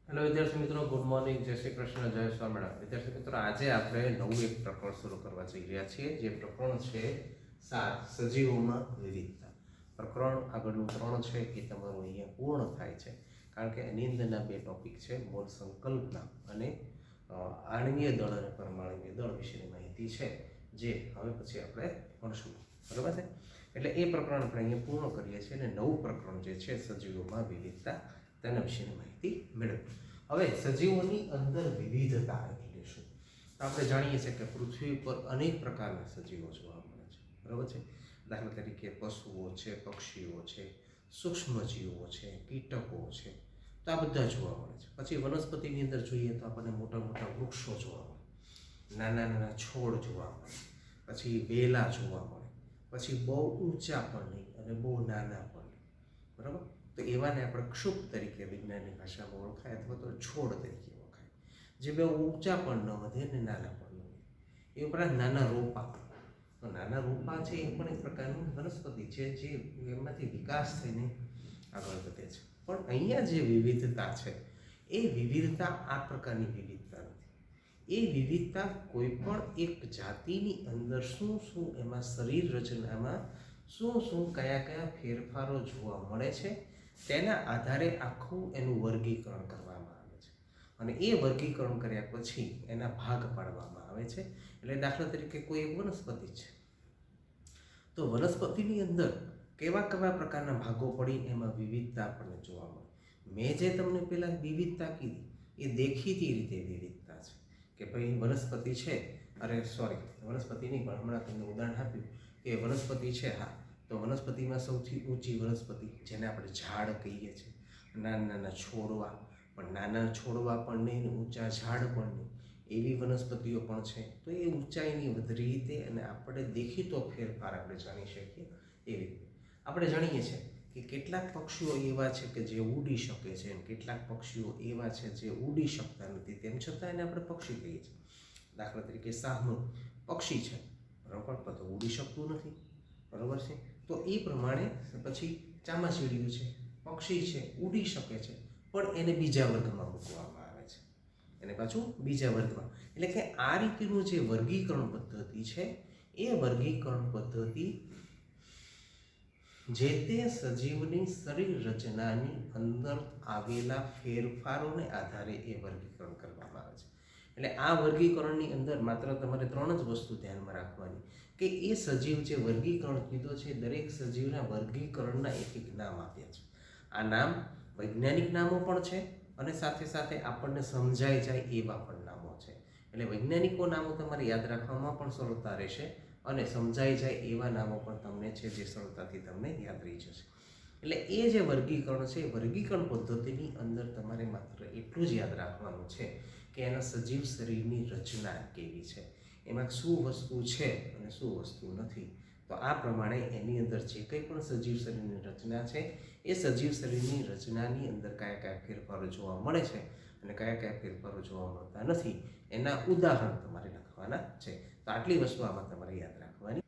Hello વિદ્યાર્થી મિત્રો, good morning, જય શ્રી કૃષ્ણ, જય સ્વામિનારાયણ. વિદ્યાર્થી મિત્રો, આજે આપણે નવું એક પ્રકરણ શરૂ કરવા જઈ રહ્યા છીએ. જે પ્રકરણ છે 7 સજીવોમાં વિવિધતા. પ્રકરણ આગળનું 3 છે એ તમારું અહીંયા પૂર્ણ થાય છે, કારણ કે એની અંદરના બે ટોપિક છે, મૂળ સંકલ્પના અને આણ્વીય દળ અને પરમાણ્વીય દળ વિશેની માહિતી છે, જે હવે પછી આપણે ભણશું. બરાબર છે? એટલે એ પ્રકરણ આપણે અહીંયા પૂર્ણ કરીએ છીએ અને નવું પ્રકરણ જે છે સજીવોમાં વિવિધતા, તેના વિશેની માહિતી મેળવી. હવે સજીવોની અંદર વિવિધતા એટલે શું? તો આપણે જાણીએ છીએ કે પૃથ્વી પર અનેક પ્રકારના સજીવો જોવા મળે છે. બરાબર છે? દાખલા તરીકે પશુઓ છે, પક્ષીઓ છે, સૂક્ષ્મજીવો છે, કીટકો છે, તો આ બધા જોવા મળે છે. પછી વનસ્પતિની અંદર જોઈએ તો આપણને મોટા મોટા વૃક્ષો જોવા મળે, નાના નાના છોડ જોવા મળે, પછી વેલા જોવા મળે, પછી બહુ ઊંચા પણ નહીં અને બહુ નાના પણ નહીં. બરાબર? તો એવાને આપણે ક્ષુપ તરીકે વિજ્ઞાનની ભાષામાં ઓળખાય, અથવા તો છોડ તરીકે ઓળખાય, જે બે ઊંચા પણ ન વધે અને નાના પણ ન વધે. એ ઉપરાંત નાના રોપા. તો નાના રોપા છે એ પણ એક પ્રકારની વનસ્પતિ છે, જે એમાંથી વિકાસ થઈને આગળ વધે છે. પણ અહીંયા જે વિવિધતા છે એ વિવિધતા આ પ્રકારની વિવિધતા નથી. એ વિવિધતા કોઈ પણ એક જાતિની અંદર શું શું એમાં શરીર રચનામાં શું કયા કયા ફેરફારો જોવા મળે છે, તેના આધારે આખું એનું વર્ગીકરણ કરવામાં આવે છે. અને એ વર્ગીકરણ કર્યા પછી એના ભાગ પાડવામાં આવે છે. એટલે દાખલા તરીકે કોઈ એક વનસ્પતિ છે, તો વનસ્પતિની અંદર કેવા કેવા પ્રકારના ભાગો પડી એમાં વિવિધતા આપણને જોવા મળે. મેં જે તમને પહેલાં વિવિધતા કીધી એ દેખીતી રીતે વિવિધતા છે કે ભાઈ વનસ્પતિ છે, વનસ્પતિ નહીં, પણ હમણાં તમને ઉદાહરણ આપ્યું કે વનસ્પતિ છે. હા, તો વનસ્પતિમાં સૌથી ઊંચી વનસ્પતિ, જેને આપણે ઝાડ કહીએ છીએ, નાના નાના છોડવા, પણ નાના છોડવા પણ નહીં, ઊંચા ઝાડ પણ નહીં, એવી વનસ્પતિઓ પણ છે. તો એ ઊંચાઈની વધી રીતે અને આપણે દેખીતો ફેરફાર આપણે જાણી શકીએ એવી રીતે. આપણે જાણીએ છીએ કે કેટલાક પક્ષીઓ એવા છે કે જે ઉડી શકે છે, અને કેટલાક પક્ષીઓ એવા છે જે ઉડી શકતા નથી, તેમ છતાં એને આપણે પક્ષી કહીએ છીએ. દાખલા તરીકે શાહમૃગ પક્ષી છે, બરાબર, પણ તો ઉડી શકતું નથી. બરાબર છે? તો એ પ્રમાણે પછી ચામાચીડિયું છે, પક્ષી છે, ઉડી શકે છે, પણ એને બીજા વર્ગમાં મૂકવામાં આવે છે. એને પાછું બીજા વર્ગમાં. એટલે કે આ રીતનું જે વર્ગીકરણ પદ્ધતિ છે, એ વર્ગીકરણ પદ્ધતિ જે તે સજીવની શરીર રચનાની અંદર આવેલા ફેરફારોને આધારે એ વર્ગીકરણ કરવામાં આવે છે. એટલે આ વર્ગીકરણની અંદર માત્ર તમારે 3 જ વસ્તુ ધ્યાનમાં રાખવાની, કે એ સજીવ જે વર્ગીકરણ કીધો છે, દરેક સજીવના વર્ગીકરણના એક એક નામ આપ્યા છે. આ નામ વૈજ્ઞાનિક નામો પણ છે અને સાથે સાથે આપણને સમજાઈ જાય એવા પણ નામો છે. એટલે વૈજ્ઞાનિકો નામો તમારે યાદ રાખવામાં પણ સરળતા રહેશે, અને સમજાઈ જાય એવા નામો પણ તમને છે જે સરળતાથી તમને યાદ રહી જશે. એટલે એ જે વર્ગીકરણ છે, વર્ગીકરણ પદ્ધતિની અંદર તમારે માત્ર એટલું જ યાદ રાખવાનું છે કે એના સજીવ શરીરની રચના કેવી છે, એમાં શું વસ્તુ છે અને શું વસ્તુ નથી. તો આ પ્રમાણે એની અંદર જે કંઈ પણ સજીવ શરીરની રચના છે, એ સજીવ શરીરની રચનાની અંદર કયા કયા ફેરફારો જોવા મળે છે અને કયા કયા ફેરફારો જોવા મળતા નથી, એના ઉદાહરણ તમારે લખવાના છે. તો આટલી વસ્તુ આમાં તમારે યાદ રાખવાની.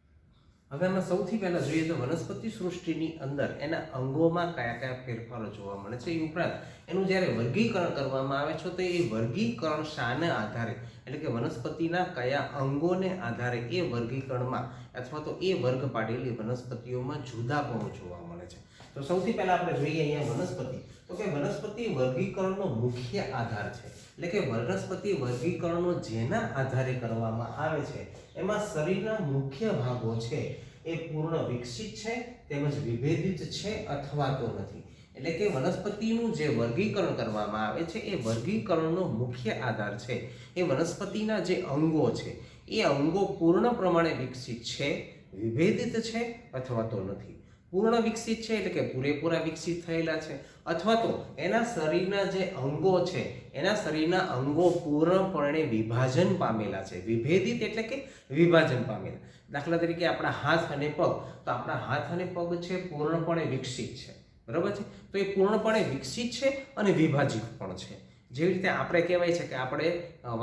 હવે આમાં સૌથી પહેલાં જોઈએ તો વનસ્પતિ સૃષ્ટિની અંદર એના અંગોમાં કયા કયા ફેરફારો જોવા મળે છે. એ ઉપરાંત એનું જ્યારે વર્ગીકરણ કરવામાં આવે છે, તો એ વર્ગીકરણ શાના આધારે, એટલે કે વનસ્પતિના કયા અંગોને આધારે એ વર્ગીકરણમાં અથવા તો એ વર્ગ પાડેલી વનસ્પતિઓમાં જુદાપણું જોવા મળે છે. તો સૌથી પહેલાં આપણે જોઈએ અહીંયા વનસ્પતિ. તો કે વનસ્પતિ વર્ગીકરણનો મુખ્ય આધાર છે. એટલે કે વનસ્પતિ વર્ગીકરણો જેના આધારે કરવામાં આવે છે, એમાં શરીરના મુખ્ય ભાગો છે એ પૂર્ણ વિકસિત છે તેમજ વિભેદિત છે અથવા તો નથી. એટલે કે વનસ્પતિનું જે વર્ગીકરણ કરવામાં આવે છે, એ વર્ગીકરણનો મુખ્ય આધાર છે એ વનસ્પતિના જે અંગો છે, એ અંગો પૂર્ણ પ્રમાણે વિકસિત છે, વિભેદિત છે અથવા તો નથી. પૂર્ણ વિકસિત છે એટલે કે પૂરેપૂરા વિકસિત થયેલા છે, અથવા તો એના શરીરના જે અંગો છે, એના શરીરના અંગો પૂર્ણપણે વિભાજન પામેલા છે. વિભેદિત એટલે કે વિભાજન પામેલા. દાખલા તરીકે આપણા હાથ અને પગ, તો આપણા હાથ અને પગ છે પૂર્ણપણે વિકસિત છે. બરાબર છે? તો એ પૂર્ણપણે વિકસિત છે અને વિભાજિત પણ છે. જેવી રીતે આપણે કહેવાય છે કે આપણે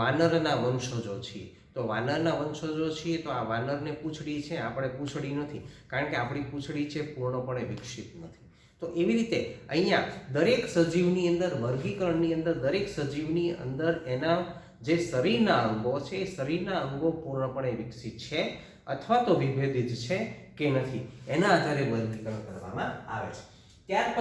વાનરના વંશજો છીએ. તો વાનરના વંશજો છીએ, તો આ વાનરને પૂંછડી છે, આપણે પૂંછડી નથી, કારણ કે આપણી પૂંછડી છે પૂર્ણપણે વિકસિત નથી. તો એવી રીતે અહીંયા દરેક સજીવની અંદર વર્ગીકરણની અંદર દરેક સજીવની અંદર એના જે શરીરના અંગો છે એ શરીરના અંગો પૂર્ણપણે વિકસિત છે અથવા તો વિભેદિત છે કે નથી એના આધારે વર્ગીકરણ કરવામાં આવે છે. ત્યાર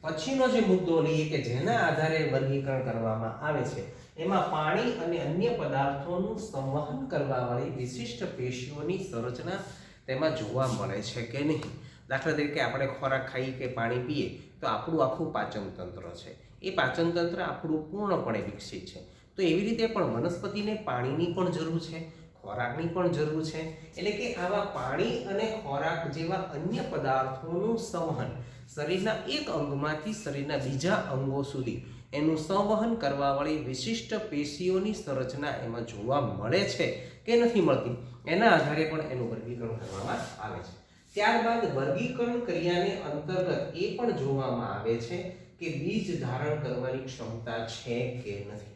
પછીનો જે મુદ્દો લઈએ કે જેના આધારે વર્ગીકરણ કરવામાં આવે છે એમાં પાણી અને અન્ય પદાર્થોનું સંવહન કરવાવાળી વિશિષ્ટ પેશીઓની સંરચના તેમાં જોવા મળે છે કે નહીં. દાખલા તરીકે આપણે ખોરાક ખાઈએ કે પાણી પીએ તો આપણું આખું પાચન તંત્ર છે એ પાચન તંત્ર આપણું પૂર્ણપણે વિકસિત છે. તો એવી રીતે પણ વનસ્પતિને પાણીની પણ જરૂર છે, ખોરાકની પણ જરૂર છે. એટલે કે આવા પાણી અને ખોરાક જેવા અન્ય પદાર્થોનું સંવહન શરીરના એક અંગમાંથી શરીરના બીજા અંગો સુધી એનું સંવહન કરવાવાળી વિશિષ્ટ પેશીઓની સંરચના એમાં જોવા મળે છે કે નથી મળતી એના આધારે પણ એનું વર્ગીકરણ કરવામાં આવે છે. ત્યારબાદ વર્ગીકરણ ક્રિયાને અંતર્ગત એ પણ જોવામાં આવે છે કે બીજ ધારણ કરવાની ક્ષમતા છે કે નથી.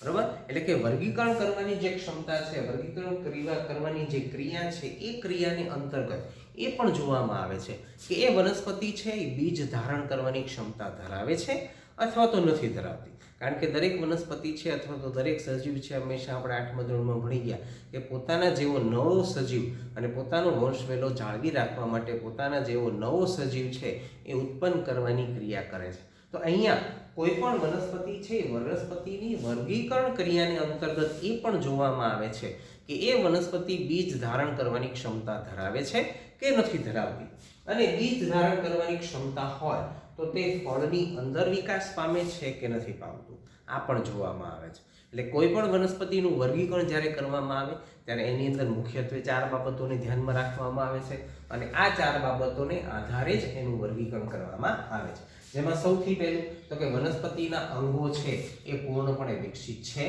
બરાબર, એટલે કે વર્ગીકરણ કરવાની જે ક્ષમતા છે, વર્ગીકરણ કરવાની જે ક્રિયા છે એ ક્રિયાની અંતર્ગત એ પણ જોવામાં આવે છે કે એ વનસ્પતિ છે એ બીજ ધારણ કરવાની ક્ષમતા ધરાવે છે અથવા તો નથી ધરાવતી. કારણ કે દરેક વનસ્પતિ છે અથવા તો દરેક સજીવ છે, હંમેશા આપણે 8મા ધોરણમાં ભણી ગયા કે પોતાના જેવો નવો સજીવ અને પોતાનો વંશવેલો જાળવી રાખવા માટે પોતાના જેવો નવો સજીવ છે એ ઉત્પન્ન કરવાની ક્રિયા કરે છે. તો અહીંયા કોઈ પણ વનસ્પતિ છે વનસ્પતિની વર્ગીકરણ ક્રિયાની અંતર્ગત એ પણ જોવામાં આવે છે કે એ વનસ્પતિ બીજ ધારણ કરવાની ક્ષમતા ધરાવે છે કે નથી ધરાવતી. અને બીજ ધારણ કરવાની ક્ષમતા હોય તો તે ફળની અંદર વિકાસ પામે છે કે નથી પામતું આ પણ જોવામાં આવે છે. એટલે કોઈ પણ વનસ્પતિનું વર્ગીકરણ જ્યારે કરવામાં આવે ત્યારે એની અંદર મુખ્યત્વે 4 બાબતોને ધ્યાનમાં રાખવામાં આવે છે અને આ 4 બાબતોને આધારે જ એનું વર્ગીકરણ કરવામાં આવે છે. જેમાં સૌથી પહેલું તો કે વનસ્પતિના અંગો છે એ પૂર્ણપણે વિકસિત છે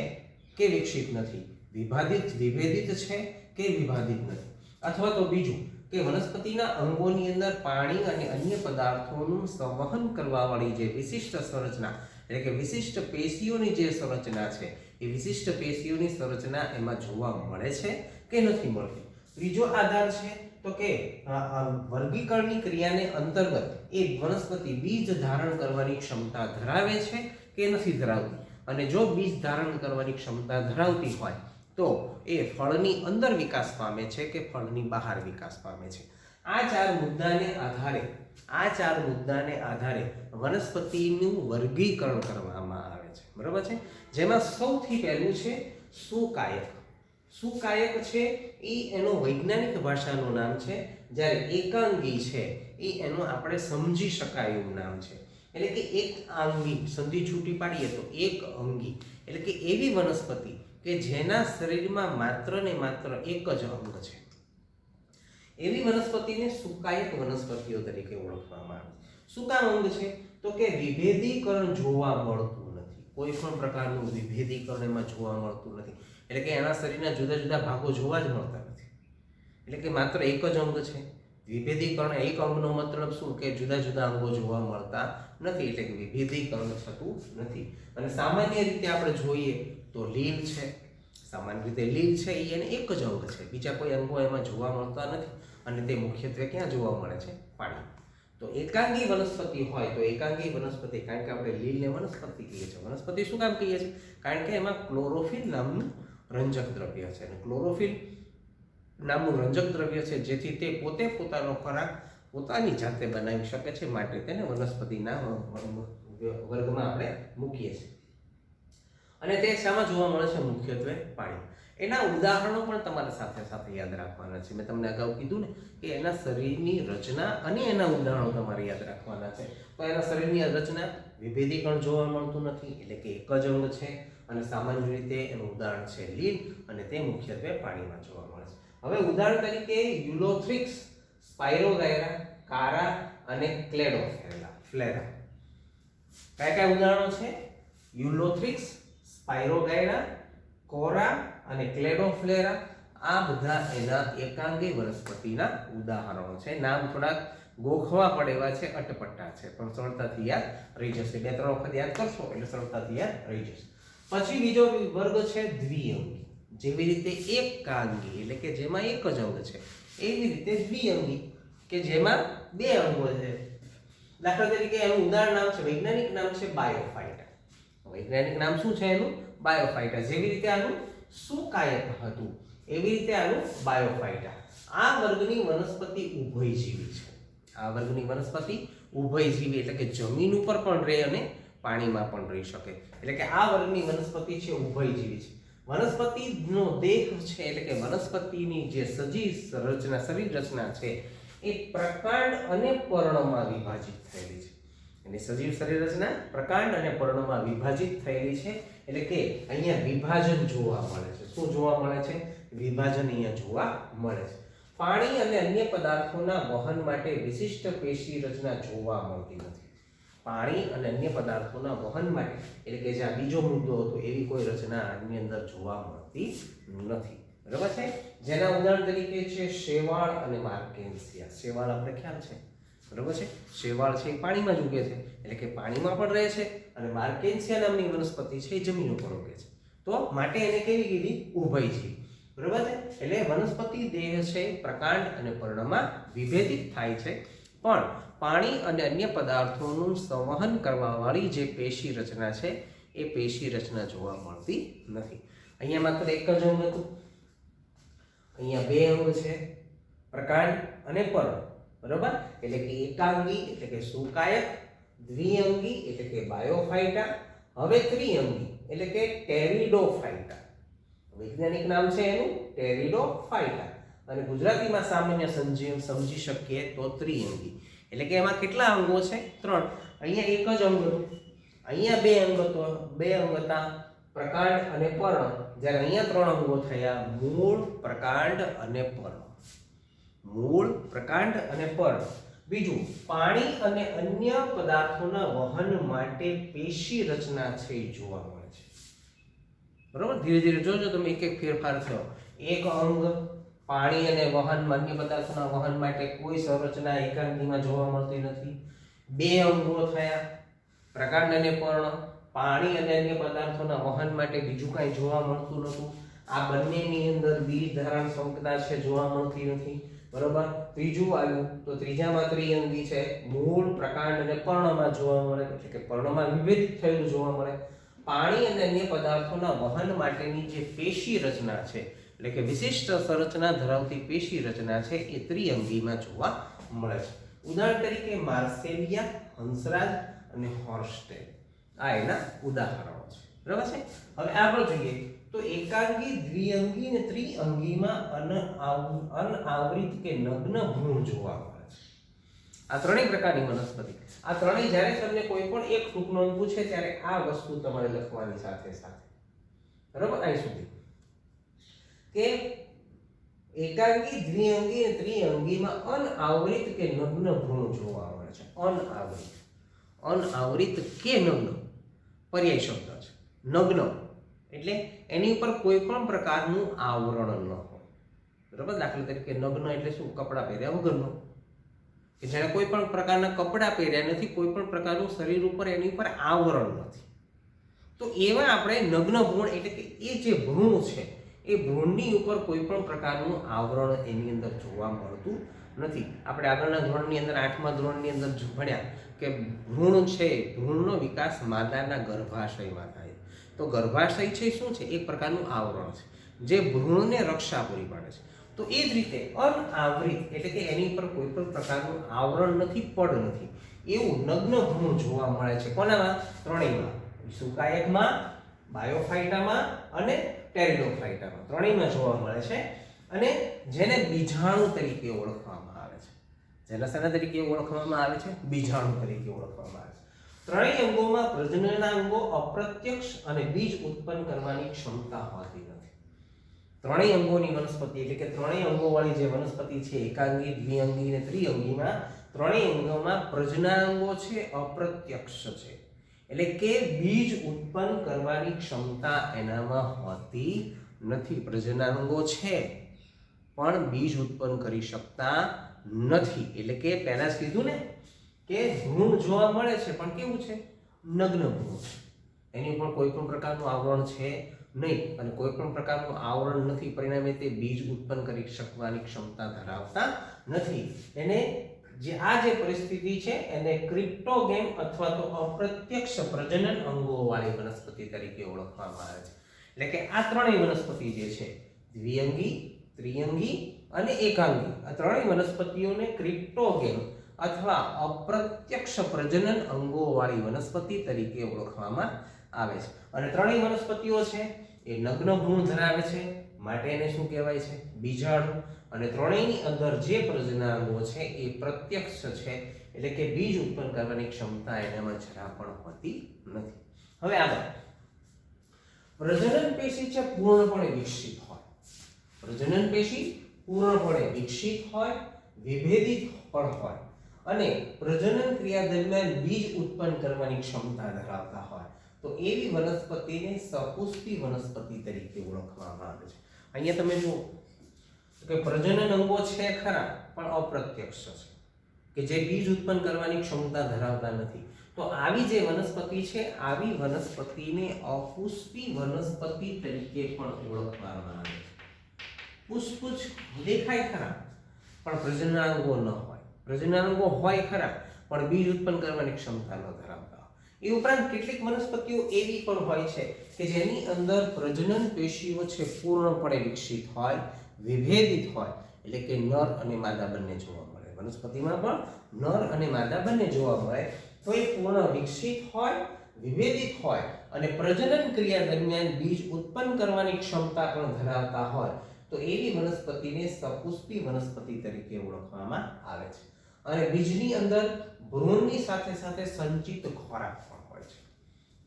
કે વિકસિત નથી, વિભેદિત છે કે વિભાજિત નથી. અથવા તો બીજું કે વનસ્પતિના અંગોની અંદર પાણી અને અન્ય પદાર્થોનું સંવહન કરવાવાળી જે વિશિષ્ટ સંરચના એટલે કે વિશિષ્ટ પેશીઓની જે સંરચના છે એ વિશિષ્ટ પેશીઓની સંરચના એમાં જોવા મળે છે કે નથી મળતી. ત્રીજો આધાર છે તો કે વર્ગીકરણની ક્રિયાને અંતર્ગત એ વનસ્પતિ બીજ ધારણ કરવાની ક્ષમતા ધરાવે છે કે નથી ધરાવતી. અને જો બીજ ધારણ કરવાની ક્ષમતા ધરાવતી હોય તો એ ફળની અંદર વિકાસ પામે છે કે ફળની બહાર વિકાસ પામે છે. આ 4 મુદ્દાને આધારે વનસ્પતિનું વર્ગીકરણ કરવામાં આવે છે. બરાબર છે. જેમાં સૌથી પહેલું છે સુકાયક. સુકાયક છે એ એનો વૈજ્ઞાનિક ભાષાનું નામ છે, જ્યારે એકાંગી છે એ એનું આપણે સમજી શકાય એવું નામ છે. એટલે કે એક આંગી સંધિ છૂટી પાડીએ તો એક અંગી એટલે કે એવી વનસ્પતિ કે જેના શરીરમાં માત્ર ને માત્ર એક જ અંગ છે એવી વનસ્પતિને સુકાયક વનસ્પતિઓ તરીકે ઓળખવામાં આવે છે. શું કામ અંગ છે તો કે વિભેદીકરણ જોવા મળતું નથી, કોઈ પણ પ્રકારનું વિભેદીકરણ એમાં જોવા મળતું નથી. એટલે કે એના શરીરના જુદા જુદા ભાગો જોવા જ મળતા નથી. એટલે કે માત્ર એક જ અંગ છે. વિભેદીકરણ એક અંગનો મતલબ શું કે જુદા જુદા અંગો જોવા મળતા નથી, એટલે કે વિભેદીકરણ થતું નથી. અને સામાન્ય રીતે આપણે જોઈએ તો લીલ છે, સામાન્ય રીતે લીલ છે એ એને એક જ અંગ છે, બીજા કોઈ અંગો એમાં જોવા મળતા નથી. અને તે મુખ્યત્વે ક્યાં જોવા મળે છે? પાણી. તો એકાંગી વનસ્પતિ હોય તો એકાંગી વનસ્પતિ, કારણ કે આપણે લીલને વનસ્પતિ કહીએ છીએ. વનસ્પતિ શું કામ કહીએ છીએ? કારણ કે એમાં ક્લોરોફિલ નામનું રંજક દ્રવ્ય છે. અને ક્લોરોફિલ નામનું રંજક દ્રવ્ય છે જેથી તે પોતે પોતાનો ખોરાક પોતાની જાતે બનાવી શકે છે, માટે તેને વનસ્પતિના વર્ગમાં આપણે મૂકીએ છીએ. અને તે શામાં જોવા મળે છે? મુખ્યત્વે પાણી. એના ઉદાહરણો પણ તમારે સાથે સાથે યાદ રાખવાના છે. મેં તમને અગાઉ કીધું ને કે એના શરીરની રચના અને એના ઉદાહરણો તમારે યાદ રાખવાના છે. તો એના શરીરની રચના વિભેદીકરણ જોવા મળતું નથી, એટલે કે એક જ અંગ છે. અને સામાન્ય રીતે એનું ઉદાહરણ છે લીલ, અને તે મુખ્યત્વે પાણીમાં જોવા મળે છે. હવે ઉદાહરણ તરીકે યુલોથ્રિક્સ, સ્પાયરોગાયરા, કારા અને ક્લેડોફ્લેરા. કયા ઉદાહરણો છે? યુલોથ્રિક્સ, સ્પાયરોગાયરા, કોરા અને ક્લેડોફ્લેરા. આ બધા એના એકાંગી વનસ્પતિના ઉદાહરણો છે. નામ થોડાક ગોખવા પડે એવા છે, અટપટા છે, પણ સરળતાથી યાદ રહી જશે. 2-3 વખત યાદ કરશો એટલે સરળતાથી યાદ રહી જશે. પછી બીજો વર્ગ છે દ્વિઅંગી. જેવી રીતે એકાંગી એટલે કે જેમાં એક જ અંગ છે, એવી રીતે દ્વિઅંગી કે જેમાં 2 અંગો છે. દાખલા તરીકે એનું ઉદાહરણ નામ છે, વૈજ્ઞાનિક નામ છે બાયોફાઇટા. વૈજ્ઞાનિક નામ શું છે એનું? બાયોફાઇટા. જેવી રીતે આનું સુકાયક હતું એવી રીતે આનું બાયોફાઇટા. આ વર્ગની વનસ્પતિ ઉભયજીવી છે. આ વર્ગની વનસ્પતિ ઉભયજીવી એટલે કે જમીન ઉપર પણ રહે અને પાણીમાં પણ રહી શકે. એટલે કે આ વર્ગની વનસ્પતિ છે ઉભયજીવી છે. વનસ્પતિનો દેહ છે એટલે કે વનસ્પતિની જે સજીવ રચના, શરીર રચના છે એ પ્રકાંડ અને પર્ણમાં વિભાજિત થયેલી છે. એની સજીવ શરીર રચના પ્રકાંડ અને પર્ણમાં વિભાજિત થયેલી છે. એટલે કે અહીંયા વિભાજન જોવા મળે છે. શું જોવા મળે છે? વિભાજન અહીંયા જોવા મળે છે. પાણી અને અન્ય પદાર્થોના વહન માટે વિશિષ્ટ પેશી રચના જોવા મળતી નથી. પાણી અને અન્ય પદાર્થોના વહન માટે એટલે કે જે આ બીજો મુદ્દો હતો એવી કોઈ રચના આની અંદર જોવા મળતી નથી. બરાબર છે? જેના ઉદાહરણ તરીકે છે શેવાળ અને માર્કેન્સિયા. શેવાળ આપણે ખ્યાલ છે, બરાબર છે? શેવાળ છે એ પાણીમાં જ ઉગે છે એટલે કે પાણીમાં પણ રહે છે, અને માર્કેન્સિયા નામની વનસ્પતિ છે એ જમીન ઉપર ઉગે છે. તો માટે એને કેવી કીધી? ઉભયજીવી. બરાબર છે? એટલે વનસ્પતિ દેહ છે પ્રકાંડ અને પર્ણમાં વિભેદિત થાય છે, પણ પાણી અને અન્ય પદાર્થોનું સંવહન કરવાવાળી જે પેશી રચના છે એ પેશી રચના જોવા મળતી નથી. અહીંયા માત્ર એક જ અંગ હતું, અહીંયા બે અંગ છે, પ્રકાંડ અને પર્ણ. બરાબર? એટલે કે એકાંગી એટલે કે સુકાયક, દ્વિઅંગી એટલે કે બાયોફાઇટા, હવે ત્રિઅંગી એટલે કે ટેરિડોફાઇટા. વૈજ્ઞાનિક નામ છે એનું ટેરિડોફાઇટા, અને ગુજરાતીમાં સામાન્ય સમજી શકીએ તો ત્રિઅંગી. એટલે કે એમાં કેટલા અંગો છે? 3. અહીંયા એક જ અંગ હતું, અહીંયા બે અંગ હતા, પ્રકાંડ અને પર્ણ. જ્યારે અહીંયા 3 અંગો થયા, મૂળ, પ્રકાંડ અને પર્ણ. મૂળ, પ્રકાંડ અને પર્ણ. બીજું, પાણી અને અન્ય પદાર્થોના વહન માટે પેશી રચના છે એ જોવા મળે છે. બરોબર? ધીરે ધીરે જોજો તમે એક એક ફેરફાર થયો. એક અંગ પાણી અને વહન, અન્ય પદાર્થોના વહન માટે કોઈ સંરચના એકાંગીમાં જોવા મળતી નથી. 2 અંગો થયા, પ્રકાંડ અને પર્ણ. પાણી અને અન્ય પદાર્થોના વહન માટે બીજું કાંઈ જોવા મળતું નહોતું. આ બંનેની અંદર બીજ ધારણ ક્ષમતા છે જોવા મળતી નથી. બરોબર? ત્રીજું આવ્યું તો ત્રીજામાં ત્રિઅંગી છે, મૂળ, પ્રકાંડ અને પર્ણમાં જોવા મળે, એટલે કે પર્ણમાં વિભેદિત થયેલું જોવા મળે. પાણી અને અન્ય પદાર્થોના વહન માટેની જે પેશી રચના છે એટલે કે વિશિષ્ટ સંરચના ધરાવતી પેશી રચના છે એ ત્રિઅંગીમાં જોવા મળે છે. ઉદાહરણ તરીકે માર્સેલિયા, હંસરાજ અને હોર્સ્ટેલ આ એના ઉદાહરણો છે. બરાબર છે? હવે આગળ જોઈએ તો એકાંગી, દ્વિઅંગી અને ત્રિઅંગીમાં અનાવૃત કે નગ્ન ભ્રૂણ જોવા મળે છે. આ ત્રણેય પ્રકારની વનસ્પતિ, આ ત્રણેય જ્યારે તમને કોઈ પણ એક ટૂંકનોંધ પૂછે ત્યારે આ વસ્તુ તમારે લખવાની સાથે સાથે. બરાબર? અહીં સુધી કે એકાંગી, દ્વિઅંગી અને ત્રિઅંગીમાં અનાવૃત કે નગ્ન ભ્રૂણ જોવા મળે છે. અનાવૃત કે નગ્ન પર્યાય શબ્દ છે. નગ્ન એટલે એની ઉપર કોઈ પણ પ્રકારનું આવરણ ન હોય. બરાબર? દાખલા તરીકે નગ્ન એટલે શું? કપડાં પહેર્યા વગરનો, કે જેને કોઈ પણ પ્રકારના કપડાં પહેર્યા નથી, કોઈ પણ પ્રકારનું શરીર ઉપર એની ઉપર આવરણ નથી. તો એવા આપણે નગ્ન ભ્રૂણ એટલે કે એ જે ભ્રૂણ છે એ ભ્રૂણની ઉપર કોઈ પણ પ્રકારનું આવરણ એની અંદર જોવા મળતું નથી. આપણે આગળના ધોરણની અંદર 8મા ધોરણની અંદર ભણ્યા કે ભ્રૂણ છે, ભ્રૂણનો વિકાસ માદાના ગર્ભાશયમાં થાય. તો ગર્ભાશય છે શું છે? એક પ્રકારનું આવરણ છે જે ભ્રૂણને રક્ષા પૂરી પાડે છે. તો એ જ રીતે અનાવૃત એટલે કે એની પર કોઈ પણ પ્રકારનું આવરણ નથી, પડ નથી, એવું નગ્ન ભ્રૂણ જોવા મળે છે. કોનામાં? ત્રણેયમાં. સુકાયકમાં, બાયોફાઇટામાં અને ટેરિડોફાઇટામાં. ત્રણેયમાં જોવા મળે છે, અને જેને બીજાણુ તરીકે ઓળખવામાં આવે છે. જેના શેના તરીકે ઓળખવામાં આવે છે? બીજાણુ તરીકે ઓળખવામાં આવે છે. ત્રણેય અંગોમાં પ્રજનનાંગો અપ્રત્યક્ષ અને બીજ ઉત્પન્ન કરવાની ક્ષમતા હોતી નથી. ત્રણેય અંગોની વનસ્પતિ એટલે કે ત્રણેય અંગોવાળી જે વનસ્પતિ છે એકાંગી, દ્વિઅંગી અને ત્રિઅંગીમાં ત્રણેય અંગોમાં પ્રજનનાંગો છે અપ્રત્યક્ષ છે. એટલે કે બીજ ઉત્પન્ન કરવાની ક્ષમતા એનામાં હોતી નથી. પ્રજનનાંગો છે પણ બીજ ઉત્પન્ન કરી શકતા નથી. એટલે કે પહેલા જ કીધું ને કે ભ્રૂણ જોવા મળે છે પણ કેવું છે? નગ્ન ભ્રૂણ છે. એની ઉપર કોઈ પણ પ્રકારનું આવરણ છે નહીં, અને કોઈ પણ પ્રકારનું આવરણ નથી, પરિણામે તે બીજ ઉત્પન્ન કરી શકવાની ક્ષમતા ધરાવતા નથી. એને જે આ જે પરિસ્થિતિ છે એને ક્રિપ્ટોગેમ અથવા તો અપ્રત્યક્ષ પ્રજનન અંગોવાળી વનસ્પતિ તરીકે ઓળખવામાં આવે છે. એટલે કે આ ત્રણેય વનસ્પતિ જે છે દ્વિઅંગી, ત્રિઅંગી અને એકાંગી, આ ત્રણેય વનસ્પતિઓને ક્રિપ્ટોગેમ અથવા અપ્રત્યક્ષ પ્રજનન અંગોવાળી વનસ્પતિ તરીકે ઓળખવામાં આવે છે. અને ત્રણેય વનસ્પતિઓ છે એ નગ્ન ભ્રૂણ ધરાવે છે, માટે એને શું કહેવાય છે? બીજાણુ. અને ત્રણેયની અંદર જે પ્રજનનાંગો છે એ પ્રત્યક્ષ છે, એટલે કે બીજ ઉત્પન્ન કરવાની ક્ષમતા એનામાં જરા પણ હોતી નથી. હવે આગળ પ્રજનન પેશી છે પૂર્ણપણે વિકસિત હોય, પ્રજનન પેશી પૂર્ણપણે વિકસિત હોય, વિભેદિત પણ હોય અને પ્રજનન ક્રિયા દરમિયાન બીજ ઉત્પન્ન કરવાની ક્ષમતા ધરાવતા હોય તો એવી વનસ્પતિને સપુષ્પી વનસ્પતિ તરીકે ઓળખવામાં આવે છે. અહીંયા તમે જુઓ કે પ્રજનન અંગો છે ખરા પણ અપ્રત્યક્ષ છે, કે જે બીજ ઉત્પન્ન કરવાની ક્ષમતા ધરાવતા નથી. તો આવી જે વનસ્પતિ છે આવી વનસ્પતિને અપુષ્પી વનસ્પતિ તરીકે પણ ઓળખવામાં આવે છે. પુષ્પ દેખાય ખરા પણ પ્રજનનાંગો ન હોય, પ્રજનનાંગો હોય ખરા પણ બીજ ઉત્પન્ન કરવાની ક્ષમતા ન ધરાવતા. એ ઉપરાંત કેટલીક વનસ્પતિઓ એવી પણ હોય છે કે જેની અંદર પ્રજનન પેશીઓ છે પૂર્ણપણે વિકસિત હોય, વિભેદિત હોય, એટલે કે નર અને માદા બંને જોવા મળે. વનસ્પતિમાં પણ નર અને માદા બંને જોવા મળે તો એ પૂર્ણ વિકસિત હોય, વિભેદિત હોય અને પ્રજનન ક્રિયા દરમિયાન બીજ ઉત્પન્ન કરવાની ક્ષમતા પણ ધરાવતા હોય તો એવી વનસ્પતિને સપુષ્પી વનસ્પતિ તરીકે ઓળખવામાં આવે છે. અને બીજની અંદર ભ્રૂણની સાથે સાથે સંચિત ખોરાક પણ હોય છે.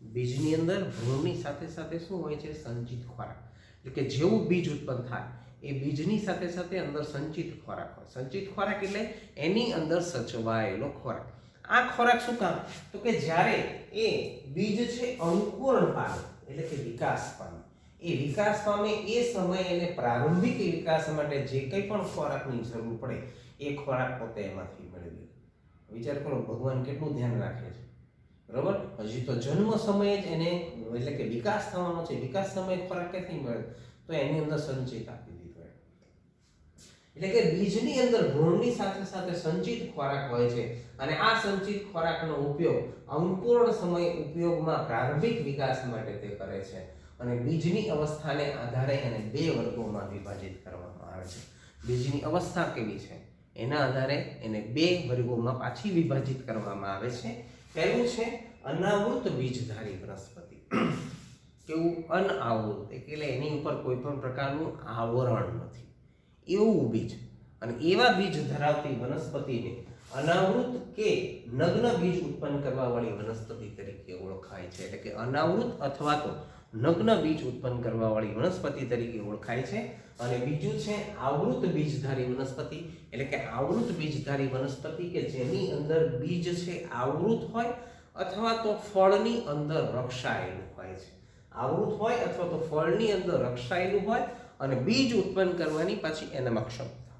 બીજની અંદર ભ્રૂણની સાથે સાથે શું હોય છે? સંચિત ખોરાક. એટલે કે જેવું બીજ ઉત્પન્ન થાય એ બીજની સાથે સાથે અંદર સંચિત ખોરાક હોય. સંચિત ખોરાક એટલે એની અંદર સચવાયેલો ખોરાક. આ ખોરાક શું કામ? તો કે જ્યારે એ બીજ છે અંકુરણ પામે એટલે કે વિકાસ પામે, એ વિકાસ પામે એ સમયે એને પ્રારંભિક વિકાસ માટે જે કંઈ પણ ખોરાકની જરૂર પડે એ ખોરાક પોતે એમાંથી મેળવી. વિચાર કરો ભગવાન કેટલું ધ્યાન રાખે છે, બરાબર? હજી તો જન્મ સમયે જ એને એટલે કે વિકાસ થવાનો છે, વિકાસ સમયે ખોરાક ક્યાંથી મળે? તો એની અંદર સંચિત આપી દીધો. એટલે કે બીજની અંદર ભ્રૂણની સાથે સાથે સંચિત ખોરાક હોય છે અને આ સંચિત ખોરાકનો ઉપયોગ અંકુરણ સમય ઉપયોગમાં પ્રારંભિક વિકાસ માટે તે કરે છે. અને બીજની અવસ્થાને આધારે એને બે વર્ગોમાં વિભાજિત કરવામાં આવે છે. બીજની અવસ્થા કેવી છે એના આધારે એને બે વર્ગોમાં પાછી વિભાજિત કરવામાં આવે છે. પહેલું છે અનાવૃત બીજધારી વનસ્પતિ. કેવું? અનાવૃત એટલે એની ઉપર કોઈ પણ પ્રકારનું આવરણ નથી એવું બીજ. અને એવા બીજ ધરાવતી વનસ્પતિને અનાવૃત કે નગ્ન બીજ ઉત્પન્ન કરવા વાળી વનસ્પતિ તરીકે ઓળખાય છે. એટલે કે અનાવૃત અથવા તો નગ્ન બીજ ઉત્પન્ન કરવા વાળી વનસ્પતિ તરીકે ઓળખાય છે. અને બીજું છે આવૃત બીજધારી વનસ્પતિ. એટલે કે આવૃત બીજધારી વનસ્પતિ કે જેની અંદર બીજ છે આવૃત હોય અથવા તો ફળની અંદર રક્ષાયેલું હોય છે. આવૃત હોય અથવા તો ફળની અંદર રક્ષાયેલું હોય અને બીજ ઉત્પન્ન કરવાની પાછી એનામાં ક્ષમતા,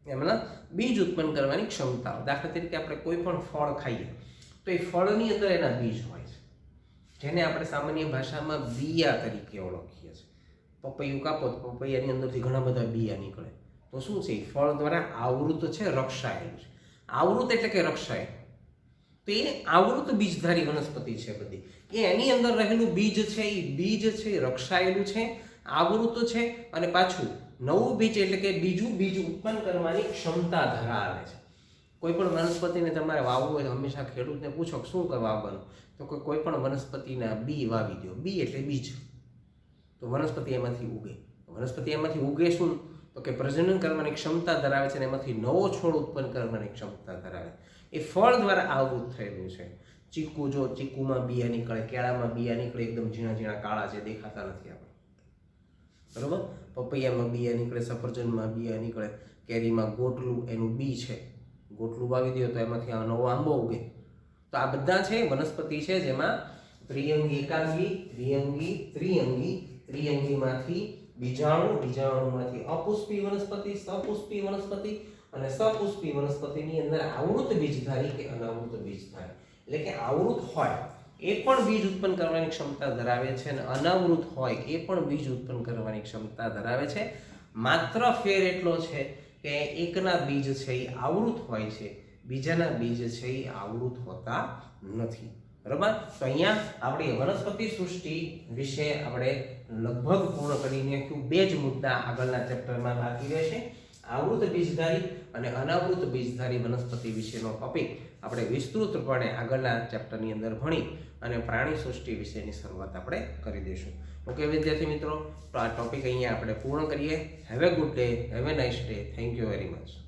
એમાં બીજ ઉત્પન્ન કરવાની ક્ષમતા. દાખલા તરીકે આપણે કોઈ પણ ફળ ખાઈએ તો એ ફળની અંદર એના બીજ હોય છે, જેને આપણે સામાન્ય ભાષામાં બિયા તરીકે ઓળખીએ છીએ. પપૈયું કાપો તો પપૈયાની અંદરથી ઘણા બધા બિયા નીકળે. તો શું છે? ફળ દ્વારા આવૃત છે, રક્ષાયેલું છે. આવૃત એટલે કે રક્ષાયેલું. તો એ આવૃત બીજધારી વનસ્પતિ છે બધી. કે એની અંદર રહેલું બીજ છે એ બીજ છે રક્ષાયેલું છે, આવૃત છે અને પાછું નવું બીજ એટલે કે બીજું બીજ ઉત્પન્ન કરવાની ક્ષમતા ધરાવે છે. કોઈ પણ વનસ્પતિને તમારે વાવવું હોય તો હંમેશા ખેડૂતને પૂછો શું કરવા વાવવાનું, તો કોઈ પણ વનસ્પતિના બી વાવી દો. બી એટલે બીજ, તો વનસ્પતિ એમાંથી ઉગે. વનસ્પતિ એમાંથી ઉગે શું? તો કે પ્રજનન કરવાની ક્ષમતા ધરાવે છે અને એમાંથી નવો છોડ ઉત્પન્ન કરવાની ક્ષમતા ધરાવે. એ ફળ દ્વારા આવૃત થયેલું છે. ચીકુ, જો ચીકુમાં બિયા નીકળે, કેળામાં બિયા નીકળે, એકદમ ઝીણા ઝીણા કાળા જે દેખાતા નથી આપણે, બરોબર? પપૈયામાં બિયા નીકળે, સફરજનમાં બિયા નીકળે, કેરીમાં ગોટલું એનું બી છે, ગોટલું વાવી દો તો એમાંથી આ નવો આંબો ઉગે. તો આ બધા છે વનસ્પતિ છે જેમાં ત્રિઅંગી, એકાંગી, દ્વિઅંગી, ત્રિઅંગી, ત્રિઅંગીમાંથી બીજાણુ, બીજાણુમાંથી અપુષ્પી વનસ્પતિ, સપુષ્પી વનસ્પતિ અને સપુષ્પી વનસ્પતિની અંદર આવૃત બીજધારી કે અનાવૃત બીજધારી. એટલે કે આવૃત હોય એ પણ બીજ ઉત્પન્ન કરવાની ક્ષમતા ધરાવે છે અને અનાવૃત હોય એ પણ બીજ ઉત્પન્ન કરવાની ક્ષમતા ધરાવે છે. માત્ર ફેર એટલો છે કે એકના બીજ છે એ આવૃત હોય છે, બીજાના બીજ છે એ આવૃત હોતા નથી. બરાબર. તો અહીંયા આપણી વનસ્પતિ સૃષ્ટિ વિશે આપણે લગભગ પૂર્ણ કરીને નાખ્યું. 2 જ મુદ્દા આગળના ચેપ્ટરમાં બાકી રહેશે. આવૃત બીજધારી અને અનાવૃત બીજધારી વનસ્પતિ વિશેનો ટોપિક આપણે વિસ્તૃતપણે આગળના ચેપ્ટરની અંદર ભણી અને પ્રાણી સૃષ્ટિ વિશેની શરૂઆત આપણે કરી દઈશું. ઓકે વિદ્યાર્થી મિત્રો, તો આ ટોપિક અહીંયા આપણે પૂર્ણ કરીએ. Have a good day, have a nice day. Thank you very much.